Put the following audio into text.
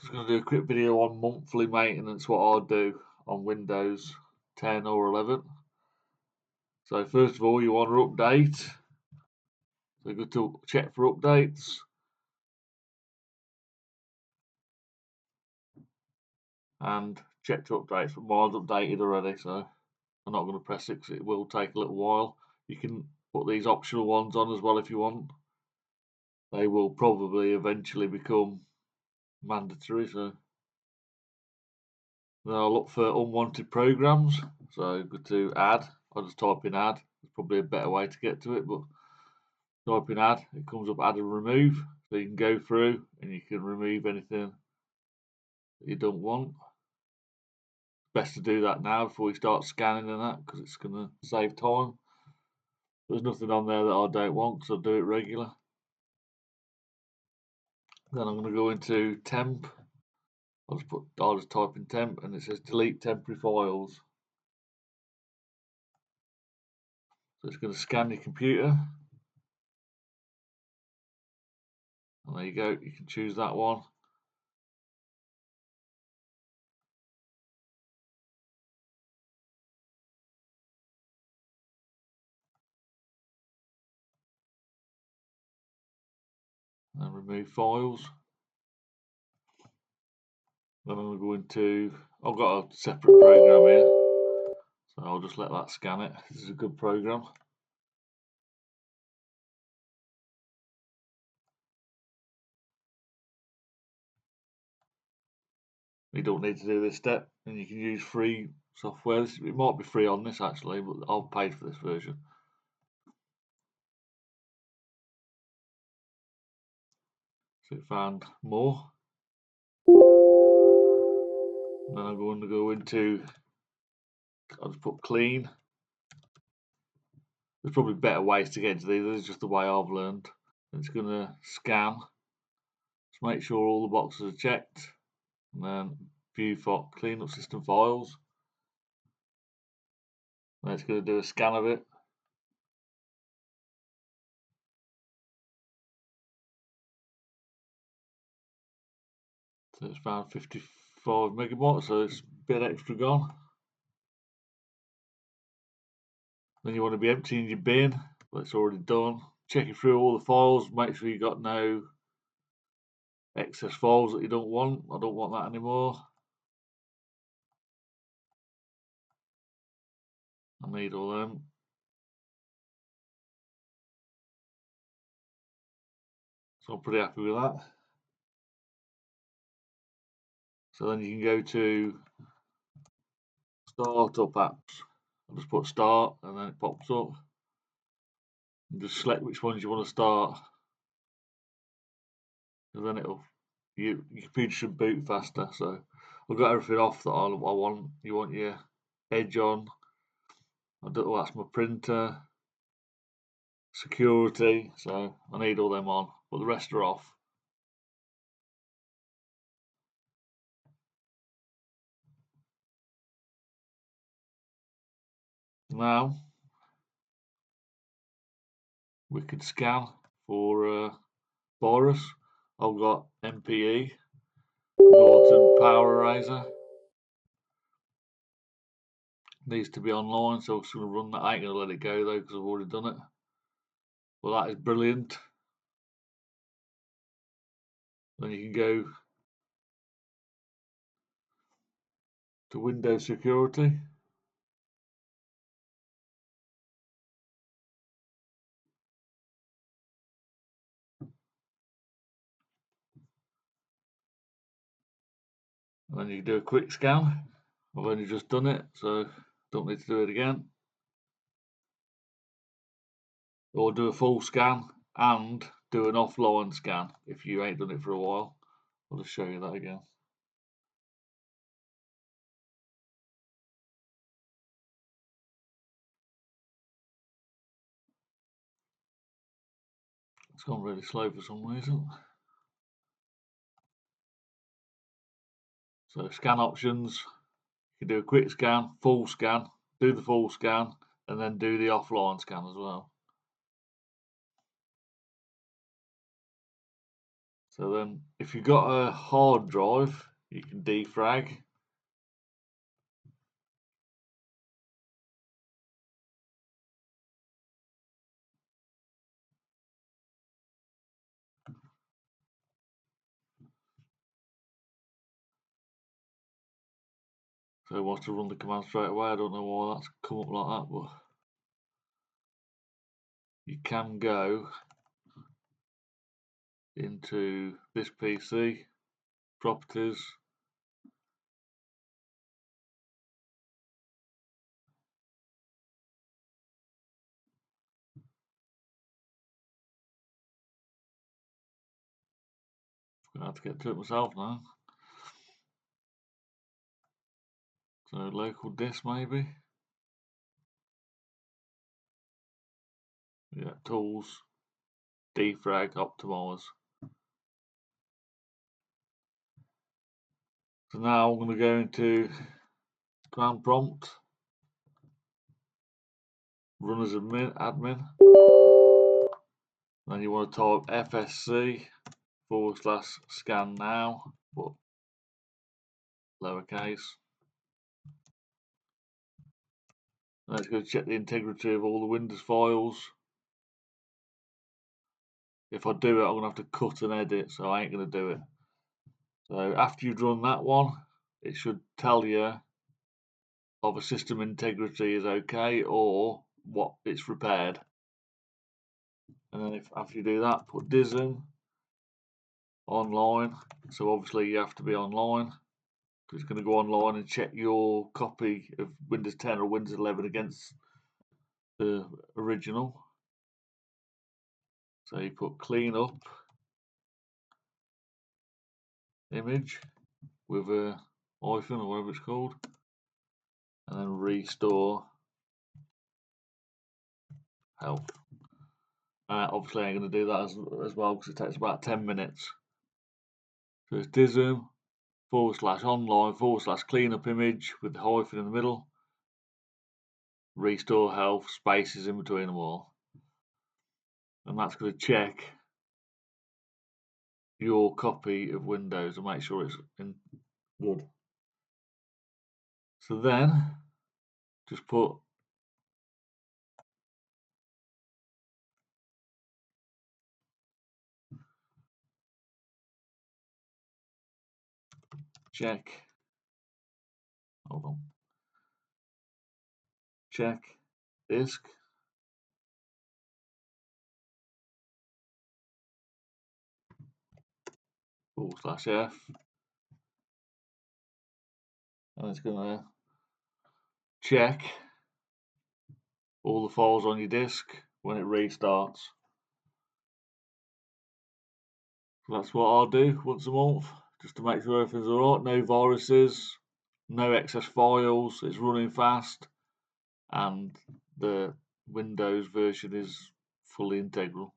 Just going to do a quick video on monthly maintenance, what I'll do on Windows 10 or 11. So first of all, you want to update. So go to check for updates. And check to updates, but mine's updated already, so I'm not going to press it because it will take a little while. You can put these optional ones on as well if you want. They will probably eventually become mandatory, so then I'll look for unwanted programs. So go to add. I'll just type in add. There's probably a better way to get to it, but type in add. It comes up add and remove. So you can go through and you can remove anything that you don't want. Best to do that now before you start scanning and that, because it's going to save time. There's nothing on there that I don't want because I do it regular. Then I'm going to go into temp. I'll just type in temp and it says delete temporary files. So it's going to scan your computer. And there you go, you can choose that one. And remove files. Then I'm going to go into, I've got a separate program here. So I'll just let that scan it. This is a good program. You don't need to do this step, and you can use free software. It might be free on this actually, but I've paid for this version. So it found more. And then I'm going to go into, I'll just put clean. There's probably better ways to get into these. This is just the way I've learned. It's going to scan. Just make sure all the boxes are checked. And then view for clean up system files. And it's going to do a scan of it. So it's found 55 megabytes, so it's a bit extra gone. Then you want to be emptying your bin, but it's already done. Checking through all the files, make sure you got no excess files that you don't want. I don't want that anymore. I need all them. So I'm pretty happy with that. So then you can go to Startup Apps. I'll just put Start and then it pops up. And just select which ones you want to start. And then your computer should boot faster. So I've got everything off that I want. You want your Edge on. I don't know, that's my printer. Security, so I need all them on, but the rest are off. Now we could scan for virus. I've got MPE, Norton Power Eraser. Needs to be online, so I'm just going to run that. I ain't going to let it go though because I've already done it. Well, that is brilliant. Then you can go to Windows Security. And then you can do a quick scan. I've only just done it, so don't need to do it again. Or do a full scan and do an offline scan if you ain't done it for a while. I'll just show you that again. It's gone really slow for some reason. So scan options, you can do a quick scan, full scan, do the full scan, and then do the offline scan as well. So then, if you've got a hard drive, you can defrag. So it wants to run the command straight away. I don't know why that's come up like that, but you can go into this PC, properties, I'm gonna have to get to it myself now. So local disk maybe. Yeah, tools, defrag, optimize. So now I'm going to go into command prompt, run as admin. Then you want to type fsc/scan now, but lowercase. Then it's going to check the integrity of all the Windows files. If I do it, I'm going to have to cut and edit, so I ain't going to do it. So after you've run that one, it should tell you of a system integrity is okay or what it's repaired. And then after you do that, put DISM online. So obviously you have to be online, because it's going to go online and check your copy of Windows 10 or Windows 11 against the original. So you put clean up image with a hyphen or whatever it's called, and then restore health. Obviously I'm going to do that as well, because it takes about 10 minutes. So it's DISM/online/cleanup image with the hyphen in the middle, restore health, spaces in between them all. And that's going to check your copy of Windows and make sure it's in good. So then just put check, hold on, check disk /F, and it's going to check all the files on your disk when it restarts. So that's what I'll do once a month, just to make sure everything's alright, no viruses, no excess files, it's running fast, and the Windows version is fully integral.